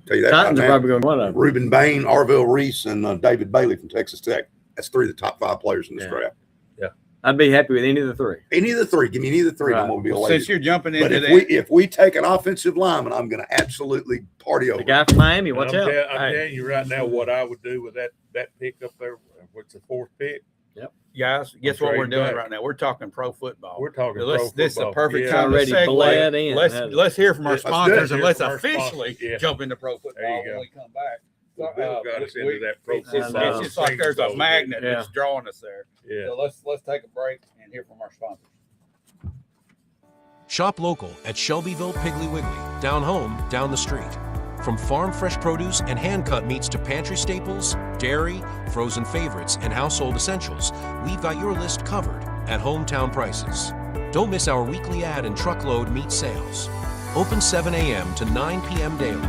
B: Tell you that.
D: Titans are probably going to one of them.
B: Reuben Bain, Arvell Reese, and David Bailey from Texas Tech. That's 3 of the top 5 players in this draft.
C: Yeah,
D: I'd be happy with any of the 3.
B: Any of the 3. Give me any of the 3.
D: Right.
B: I'm going to be elated.
E: Since you're jumping into
B: if we take an offensive lineman, I'm going to absolutely party over.
D: The guy from Miami, watch out.
C: I'm telling you right now what I would do with that pick up there. What's the 4th pick?
D: Yep.
E: Guys, guess what we're doing right now? We're talking pro football.
C: We're talking pro football.
E: This is the perfect time
D: to segue.
E: Let's hear from our sponsors and let's
C: from
E: officially jump into pro football when we come back.
C: Bill got us into that pro football.
E: It's just like there's a magnet that's drawing us there.
C: Yeah.
E: So let's take a break and hear from our sponsors.
F: Shop local at Shelbyville Piggly Wiggly, down home, down the street. From farm fresh produce and hand-cut meats to pantry staples, dairy, frozen favorites, and household essentials, we've got your list covered at hometown prices. Don't miss our weekly ad and truckload meat sales. Open 7 a.m. to 9 p.m. daily.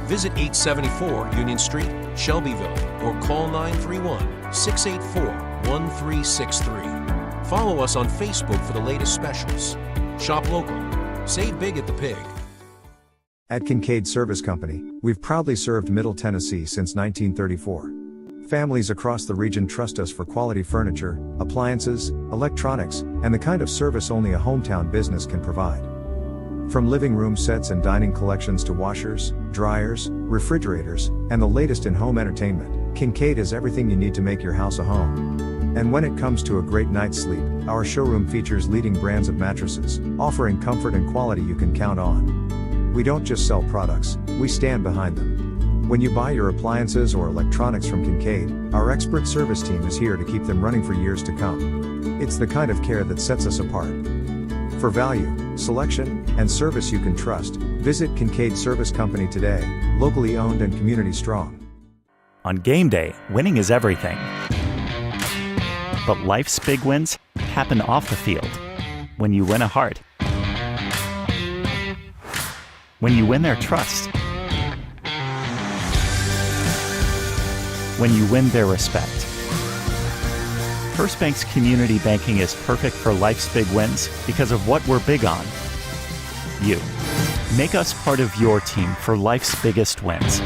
F: Visit 874 Union Street, Shelbyville, or call 931-684-1363. Follow us on Facebook for the latest specials. Shop local. Save big at the Pig.
G: At Kincaid Service Company, we've proudly served Middle Tennessee since 1934. Families across the region trust us for quality furniture, appliances, electronics, and the kind of service only a hometown business can provide. From living room sets and dining collections to washers, dryers, refrigerators, and the latest in home entertainment, Kincaid is everything you need to make your house a home. And when it comes to a great night's sleep, our showroom features leading brands of mattresses, offering comfort and quality you can count on. We don't just sell products, we stand behind them. When you buy your appliances or electronics from Kincaid, our expert service team is here to keep them running for years to come. It's the kind of care that sets us apart. For value, selection, and service you can trust, visit Kincaid Service Company today, locally owned and community strong.
H: On game day, winning is everything. But life's big wins happen off the field. When you win a heart. When you win their trust. When you win their respect. First Bank's community banking is perfect for life's big wins because of what we're big on. You. Make us part of your team for life's biggest wins.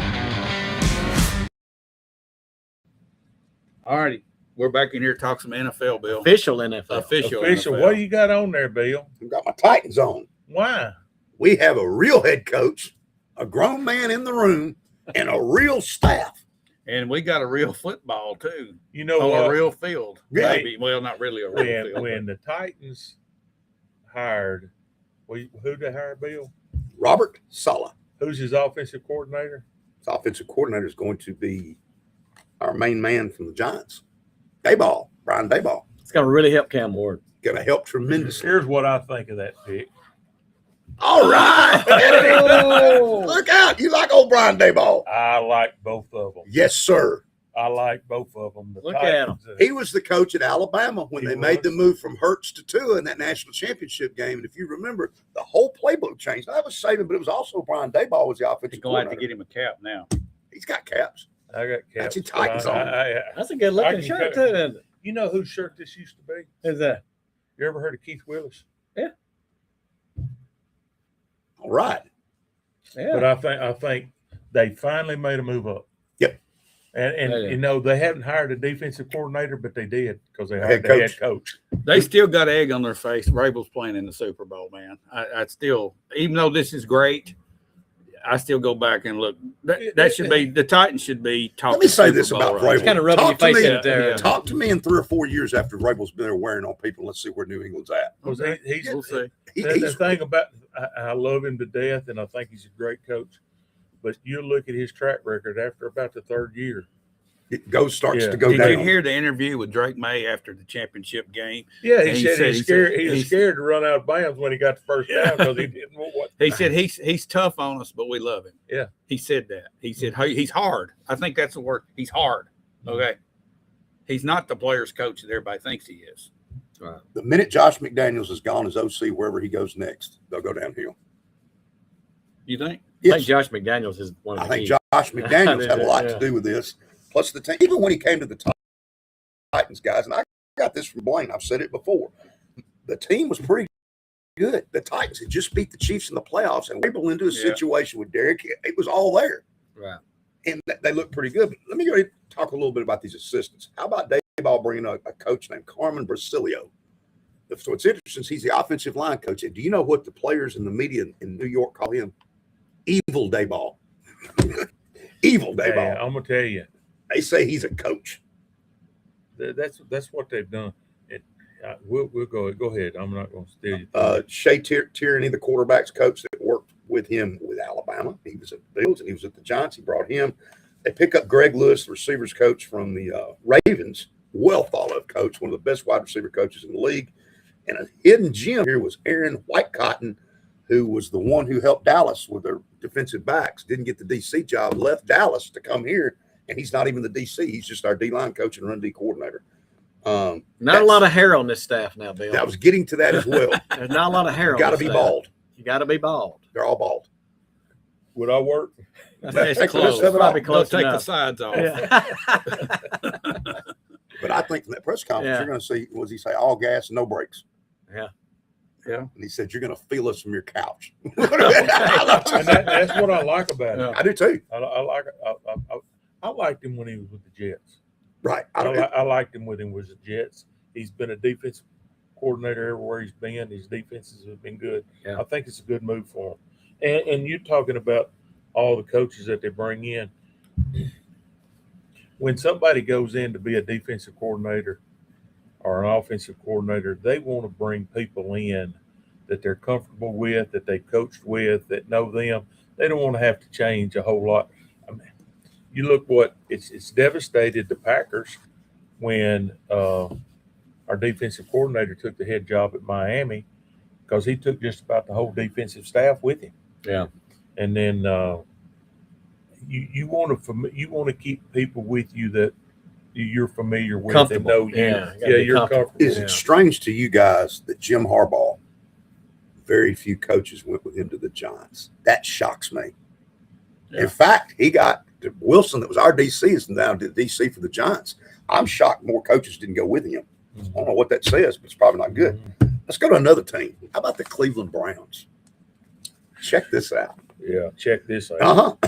E: All righty. We're back in here to talk some NFL, Bill.
D: Official NFL.
E: Official.
C: What do you got on there, Bill?
B: I've got my Titans on.
C: Why?
B: We have a real head coach, a grown man in the room, and a real staff.
E: And we got a real football, too.
C: You know
E: on
C: what?
E: A real field.
B: Yeah.
E: Maybe. Well, not really a real field.
C: When the Titans hired, who they hire, Bill?
B: Robert Saleh.
C: Who's his offensive coordinator?
B: His offensive coordinator is going to be our main man from the Giants, Daboll, Brian Daboll.
D: It's going to really help Cam Ward.
B: Going to help tremendously.
C: Here's what I think of that pick.
B: All right.
D: Oh.
B: Look out. You like old Brian Daboll.
C: I like both of them.
B: Yes, sir.
C: I like both of them.
D: Look at him.
B: He was the coach at Alabama when they made the move from Hurts to Tua in that national championship game. And if you remember, the whole playbook changed. That was Saban, but it was also Brian Daboll was the offensive
E: He's going to
B: coordinator.
E: get him a cap now.
B: He's got caps.
C: I got caps.
B: That's your Titans on.
D: That's a good looking shirt, too, isn't it?
C: You know whose shirt this used to be?
D: Who's that?
C: You ever heard of Keith Willis?
D: Yeah.
B: All right.
D: Yeah.
C: But I think they finally made a move up.
B: Yep.
C: And
D: Yeah.
C: you know, they haven't hired a defensive coordinator, but they did because they hired the head coach.
E: They still got egg on their face. Vrabel's playing in the Super Bowl, man. I still, even though this is great, I still go back and look. That should be, the Titans should be talking.
B: Let me say
E: Super
B: this
E: Bowl
B: about
E: right
B: Vrabel.
D: It's kind of rubbing your face in it there.
B: Talk to me in 3 or 4 years after Vrabel's been there wearing on people. Let's see where New England's at.
C: Because
E: We'll see.
C: The thing about, I love him to death, and I think he's a great coach. But you look at his track record after about the third year.
B: It starts to go
E: Did
B: down.
E: you hear the interview with Drake May after the championship game?
C: Yeah,
E: And
C: he said he was scared to run out of bounds when he got the first down because he didn't know what.
E: He said he's tough on us, but we love him.
C: Yeah,
E: he said that. He said he's hard. I think that's the word. He's hard. Okay, he's not the player's coach that everybody thinks he is.
B: Right. The minute Josh McDaniels is gone as OC, wherever he goes next, they'll go downhill.
E: You think?
B: Yes.
D: I think Josh McDaniels is one of the
B: I think
D: key.
B: Josh McDaniels had a lot to do with this. Plus the team, even when he came to the Titans, guys, and I got this from Blaine, I've said it before, the team was pretty good. The Titans had just beat the Chiefs in the playoffs and were able into a situation with Derek. It was all there.
D: Right.
B: And they looked pretty good. But let me go ahead and talk a little bit about these assistants. How about Dave Ball bringing a coach named Carmen Brasilio? So it's interesting. He's the offensive line coach. And do you know what the players in the media in New York call him? Evil Dayball. Evil Dayball.
C: I'm gonna tell you,
B: they say he's a coach.
C: That's what they've done. We'll go ahead. I'm not going to steal you.
B: Shea Tierney, the quarterback's coach that worked with him with Alabama. He was at the Bills and he was at the Giants. He brought him. They pick up Greg Lewis, the receivers coach from the Ravens. Well thought of coach, one of the best wide receiver coaches in the league. And a hidden gem here was Aaron Whitecotton, who was the one who helped Dallas with their defensive backs. Didn't get the DC job, left Dallas to come here. And he's not even the DC. He's just our D-line coach and run D coordinator.
D: Not a lot of hair on this staff now, Bill.
B: I was getting to that as well.
D: There's not a lot of hair on
B: Got to
D: this
B: be
D: staff.
B: bald.
D: You got to be bald.
B: They're all bald.
C: Would I work?
D: That's
B: Take
D: close.
B: the rest of it off.
D: Probably close
E: Take the
D: enough.
E: sides off.
D: Yeah.
B: But I think from that press conference,
D: Yeah.
B: you're going to see, what does he say? All gas, no brakes.
D: Yeah.
E: Yeah.
B: And he said, you're going to feel us from your couch.
C: And that's what I like about it.
B: I do too.
C: I liked him when he was with the Jets.
B: Right.
C: I liked him when he was with the Jets. He's been a defensive coordinator everywhere he's been. His defenses have been good.
D: Yeah.
C: I think it's a good move for him. And you're talking about all the coaches that they bring in. When somebody goes in to be a defensive coordinator or an offensive coordinator, they want to bring people in that they're comfortable with, that they've coached with, that know them. They don't want to have to change a whole lot. I mean, you look what it's devastated the Packers when our defensive coordinator took the head job at Miami because he took just about the whole defensive staff with him.
D: Yeah.
C: And then you want to keep people with you that you're familiar with and know you. You're comfortable.
B: Is it strange to you guys that Jim Harbaugh, very few coaches went with him to the Giants? That shocks me. Yeah. In fact, he got Wilson, that was our DC, is now the DC for the Giants. I'm shocked more coaches didn't go with him. I don't know what that says, but it's probably not good. Let's go to another team. How about the Cleveland Browns? Check this out.
C: Yeah, check this out.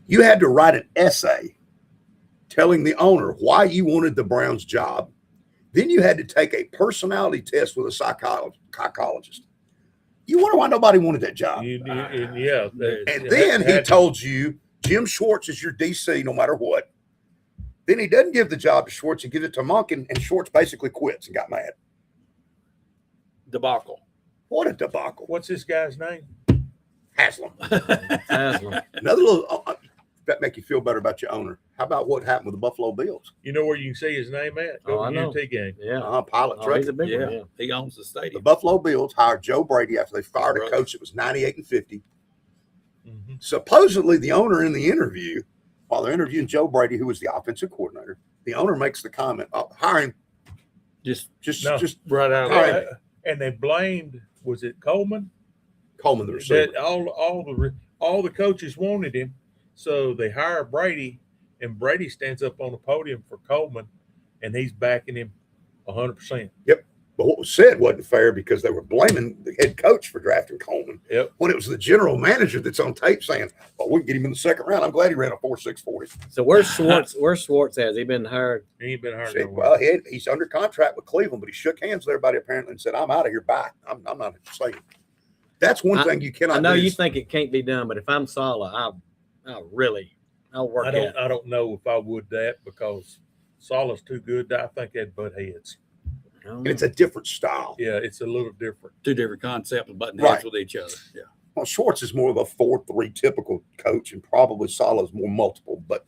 B: You had to write an essay telling the owner why you wanted the Browns job. Then you had to take a personality test with a psychologist. You wonder why nobody wanted that job. And then he told you Jim Schwartz is your DC no matter what. Then he doesn't give the job to Schwartz. He gives it to Monk, and Schwartz basically quits and got mad.
E: Debacle.
B: What a debacle.
C: What's this guy's name?
B: Haslam.
D: Haslam.
B: Another little that make you feel better about your owner. How about what happened with the Buffalo Bills?
C: You know where you can see his name at? Go to UT game.
D: Yeah.
B: Pilot truck.
D: He's a big one. Yeah.
E: He owns the
B: The
E: stadium.
B: Buffalo Bills hired Joe Brady after they fired a coach that was 98-50. Supposedly, the owner in the interview, while they're interviewing Joe Brady, who was the offensive coordinator, the owner makes the comment, hire him. Just
E: right out of there.
C: And they blamed, was it Coleman?
B: Coleman, the receiver.
C: That all the coaches wanted him, so they hire Brady, and Brady stands up on the podium for Coleman, and he's backing him 100%.
B: Yep. But what was said wasn't fair because they were blaming the head coach for drafting Coleman.
C: Yep.
B: When it was the general manager that's on tape saying, "Oh, we can get him in the second round." I'm glad he ran a 4.6 40.
D: So where's Schwartz? Where's Schwartz? Has he been hired?
C: He ain't been hired.
B: Said, well, he's under contract with Cleveland, but he shook hands with everybody apparently and said, "I'm out of here. Bye. I'm not saying." That's one thing you cannot.
D: I know
B: do
D: you think it can't be done, but if I'm Saleh, I'll work it.
C: I don't know if I would that because Saleh's too good. I think they'd butt heads.
B: And it's a different style.
C: Yeah, it's a little different.
E: Two different concepts, butting heads with each other. Yeah.
B: Well, Schwartz is more of a 4-3 typical coach, and probably Saleh's more multiple. But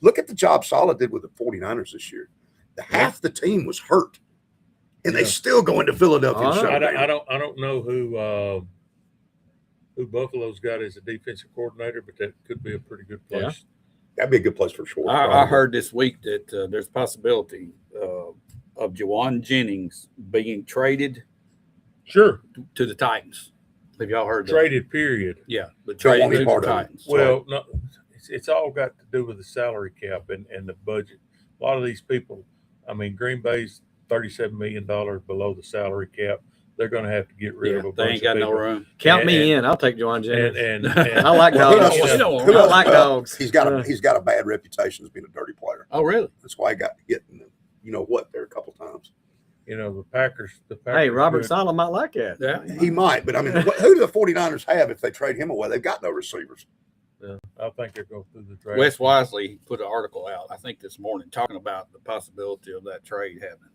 B: look at the job Saleh did with the 49ers this year. Half the team was hurt, and they still go into Philadelphia.
C: I don't know who Buffalo's got as a defensive coordinator, but that could be a pretty good place.
B: Yeah. That'd be a good place for Schwartz.
E: I heard this week that there's a possibility of Jawan Jennings being traded.
C: Sure.
E: To the Titans. Have y'all heard that?
C: Traded, period.
E: Yeah, but traded to the Titans.
C: Well, no, it's all got to do with the salary cap and the budget. A lot of these people, I mean, Green Bay's $37 million below the salary cap. They're going to have to get rid of a bunch of people.
E: They ain't got no room.
D: Count me in. I'll take Juwan Jennings.
C: And
D: I like dogs. I like dogs.
B: He's got a bad reputation as being a dirty player.
E: Oh, really?
B: That's why he got hit in there a couple times.
C: The Packers.
D: Hey, Robert Saleh might like that.
E: Yeah,
B: he might. But I mean, who do the 49ers have if they trade him away? They've got no receivers.
C: Yeah, I think they're going through the draft.
E: Wes Wisely put an article out, I think this morning, talking about the possibility of that trade happening.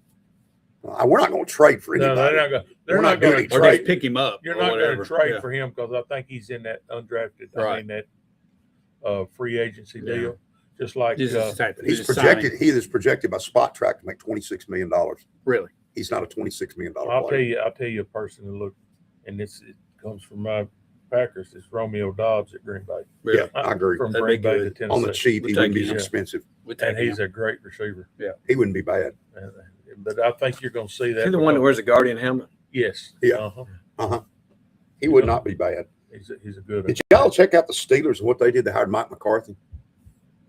B: We're not going to trade for anybody.
C: No, they're not going to
E: trade. Pick him up.
C: You're not going to trade for him because I think he's in that undrafted.
E: Right.
C: I mean that free agency deal. Just like
B: he's projected. He is projected by Spot Track to make $26 million.
E: Really?
B: He's not a $26 million player.
C: I'll tell you a person who looked, and it comes from my Packers. It's Romeo Dobbs at Green Bay.
B: Really? Yeah, I agree.
C: From Green Bay to Tennessee.
B: On the cheap, he wouldn't be expensive.
C: And he's a great receiver.
E: Yeah,
B: he wouldn't be bad.
C: But I think you're going to see that.
D: He's the one that wears a Guardian helmet.
C: Yes.
B: Yeah. He would not be bad.
C: He's a good.
B: Did y'all check out the Steelers and what they did? They hired Mike McCarthy.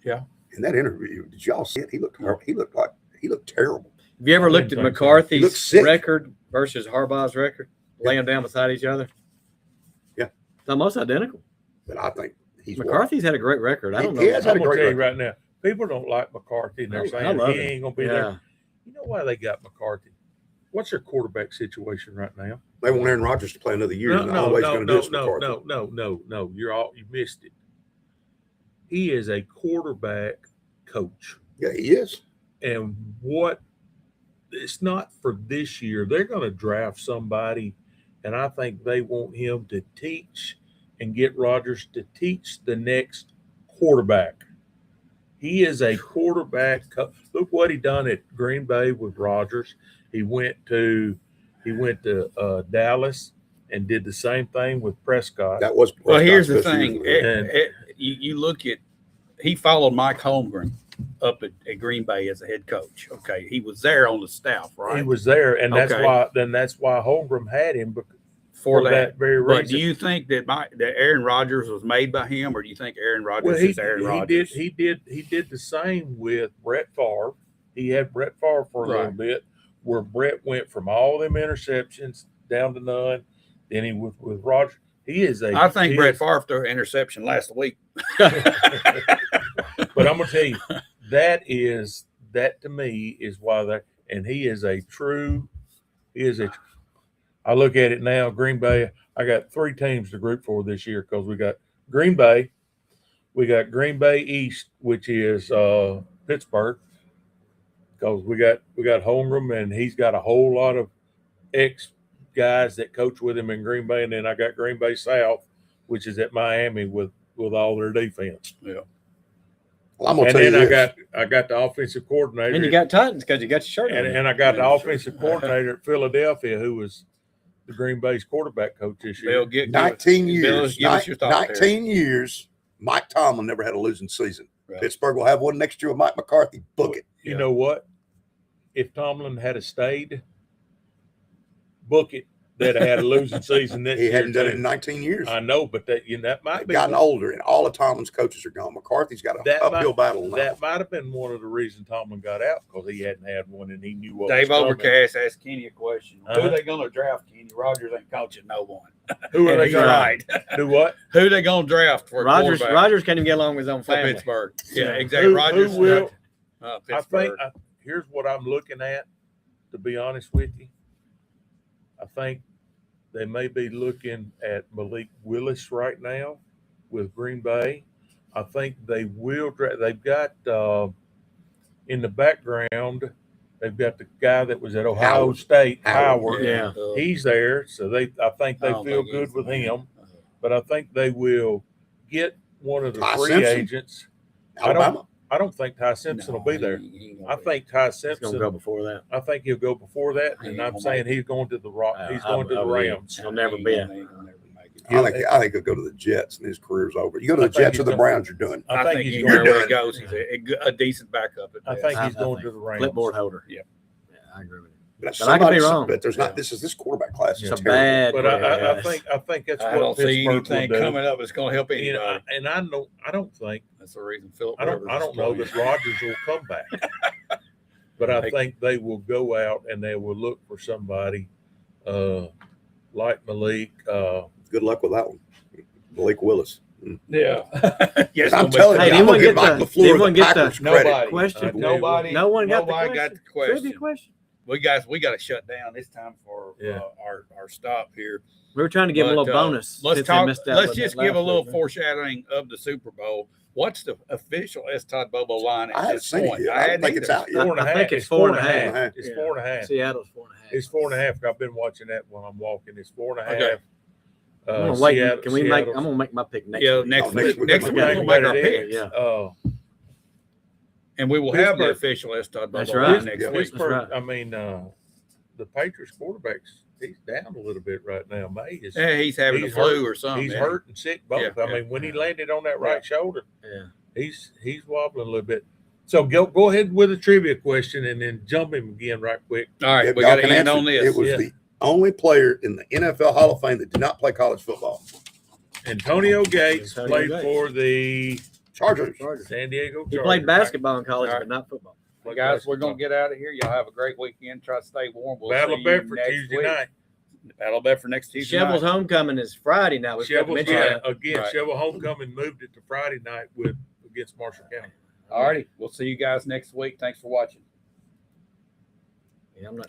E: Yeah.
B: In that interview, did y'all see it? He looked terrible.
D: Have you ever looked at McCarthy's record versus Harbaugh's record? Lay them down beside each other.
B: Yeah.
D: They're almost identical.
B: But I think
D: McCarthy's had a great record. I don't know.
B: He has had a great record
C: right now. People don't like McCarthy, and they're saying he ain't going to be there. You know why they got McCarthy? What's their quarterback situation right now?
B: They want Aaron Rodgers to play another year. No.
C: You missed it. He is a quarterback coach.
B: Yeah, he is.
C: And it's not for this year. They're going to draft somebody, and I think they want him to teach and get Rodgers to teach the next quarterback. He is a quarterback. Look what he done at Green Bay with Rodgers. He went to Dallas and did the same thing with Prescott.
B: That was Prescott.
E: Well, here's the thing. You look at, he followed Mike Holmgren up at Green Bay as a head coach. Okay, he was there on the staff, right?
C: He was there, and that's why Holmgren had him for that very reason.
E: But do you think that Aaron Rodgers was made by him, or do you think Aaron Rodgers is Aaron Rodgers?
C: He did the same with Brett Favre. He had Brett Favre for a little bit, where Brett went from all them interceptions down to none. Then he with Rodgers. I think
E: Brett Favre threw an interception last week.
C: But I'm gonna tell you, that to me is why he is a true. I look at it now, Green Bay. I got 3 teams to group for this year because we got Green Bay, we got Green Bay East, which is Pittsburgh, because we got Holmgren, and he's got a whole lot of ex guys that coach with him in Green Bay, and then I got Green Bay South, which is at Miami with all their defense.
E: Yeah.
B: Well, I'm gonna tell you this.
C: I got the offensive coordinator,
D: and you got Titans because you got your shirt on.
C: And I got the offensive coordinator at Philadelphia, who was the Green Bay's quarterback coach this year.
B: 19 years. 19 years. Mike Tomlin never had a losing season. Right. Pittsburgh will have one next year with Mike McCarthy. Book it.
C: You know what? If Tomlin had stayed, book it. That had a losing season.
B: He hadn't done it in 19 years.
C: I know, but that might be
B: gotten older, and all of Tomlin's coaches are gone. McCarthy's got an uphill battle now.
C: That might have been one of the reasons Tomlin got out, because he hadn't had one, and he knew what.
E: Dave Overcast asked Kenny a question. Who are they going to draft? Kenny Rodgers ain't coaching no one.
C: Who are they going to do? What?
E: Who are they going to draft for?
D: Rodgers can't even get along with his own family.
E: Pittsburgh. Yeah, exactly. Rodgers
C: who will?
E: I
C: think here's what I'm looking at. To be honest with you, I think they may be looking at Malik Willis right now with Green Bay. I think they will. They've got in the background, they've got the guy that was at Ohio State, Howard.
D: Yeah,
C: he's there. So I think they feel good with him. but I think they will get one of the
B: Ty
C: free
B: Simpson?
C: agents.
B: Alabama.
C: I don't think Ty Simpson will be there. I think Ty
D: He's gonna
C: Simpson.
D: go before that.
C: I think he'll go before that,
E: He
C: and
E: ain't
C: I'm
E: gonna
C: saying
E: make it.
C: he's going to the Rock. He's going to the Rams.
D: He'll never be.
E: He ain't gonna never make it.
B: I think he'll go to the Jets and his career's over. You go to
C: I
B: the
C: think
B: Jets
C: he's
B: or the
C: done.
B: Browns, you're done.
C: I think he's
E: he
C: going.
E: where
B: done.
E: he goes. He's a decent backup. At
C: I
E: best.
C: think he's
D: I
C: going
D: think
C: to the Rams.
D: Clipboard holder.
E: Yeah.
D: Yeah, I agree with you.
B: But,
D: But I could be wrong.
B: But there's not. This quarterback class is
C: It's
D: a
B: terrible.
D: bad-
C: But I think that's
E: I
C: what
E: don't see
C: Pittsburgh
E: anything
C: will do.
E: coming up that's going to help
C: You know,
E: anybody.
C: and I don't think
E: That's the reason Philip.
C: I don't know that Rodgers will come back. But I think they will go out and they will look for somebody like Malik.
B: Good luck with that one, Malik Willis.
E: Yeah.
B: Yes, I'm telling
D: Hey,
B: you,
D: did
B: I'm gonna
D: anyone
B: give
D: get
B: Mike
D: the-
B: LaFleur
D: did
B: the
D: anyone get the-
B: Packers credit.
E: Nobody.
D: Question?
E: Nobody.
D: No one got
E: nobody
D: the
E: got the
D: question.
E: question.
D: Trivia question.
E: We got to shut down this time for
C: Yeah.
E: our stop here.
D: We were trying to give him a
E: But,
D: little bonus.
E: Let's
D: since they
E: talk.
D: missed out
E: Let's
D: with
E: just
D: that
E: give a
D: last
E: little
D: week.
E: foreshadowing of the Super Bowl. What's the official S. Todd Bobo line
B: I
E: at
B: haven't
E: this
B: seen
E: point?
B: it yet. I don't
E: hadn't
B: think it's
E: either.
B: out yet.
C: 4.5.
D: I think it's
C: 4.5. It's
D: Yeah.
C: 4.5.
D: Seattle's 4.5.
C: It's 4.5. I've been watching that while I'm walking. It's 4.5.
E: Okay.
D: I'm gonna wait.
C: Seattle-
D: Can we make?
C: Seattle's-
D: I'm gonna make my pick next
E: Yeah,
D: week.
E: next
B: Oh, next
E: week.
B: week.
E: Next
B: Okay.
E: week we'll make our
C: It
E: picks,
C: is.
D: Yeah.
E: and we will have the
C: Pittsburgh.
E: official S. Todd Bobo
D: That's
E: line
D: right.
E: next
B: Yeah.
E: week.
C: Pittsburgh,
D: right.
C: I mean, the Patriots quarterbacks, he's down a little bit right now. May is
E: Yeah, he's having
C: he's
E: the flu
C: hurt.
E: or something.
C: He's
E: yeah.
C: hurt and sick both.
E: Yeah,
C: I mean, when he landed on that
E: Yeah.
C: right shoulder,
D: Yeah.
C: he's wobbling a little bit. So go ahead with a trivia question and then jump him again right quick.
E: All right,
B: If
E: we
B: y'all
E: got to
B: can
E: end
B: answer,
E: on this.
B: It was
C: Yeah.
B: the only player in the NFL Hall of Fame that did not play college football.
C: Antonio Gates
D: Antonio
C: played
D: Gates.
C: for the
B: Chargers.
C: San Diego Chargers.
D: He played basketball in college,
E: All
D: but not football.
E: Well, guys, we're going to get out of here. Y'all have a great weekend. Try to stay warm. We'll
C: Battle
E: see
C: of
E: you
C: Bedford
E: next
C: Tuesday
E: week.
C: night.
E: Battle of Bedford next Tuesday
D: Shovel's
E: night.
D: homecoming is Friday now. We forgot to
C: Shovel's,
D: mention
C: yeah,
D: that.
C: again,
E: Right.
C: Shovel Homecoming moved it to Friday night against Marshall County.
E: All righty. We'll see you guys next week. Thanks for watching.
D: Yeah, I'm not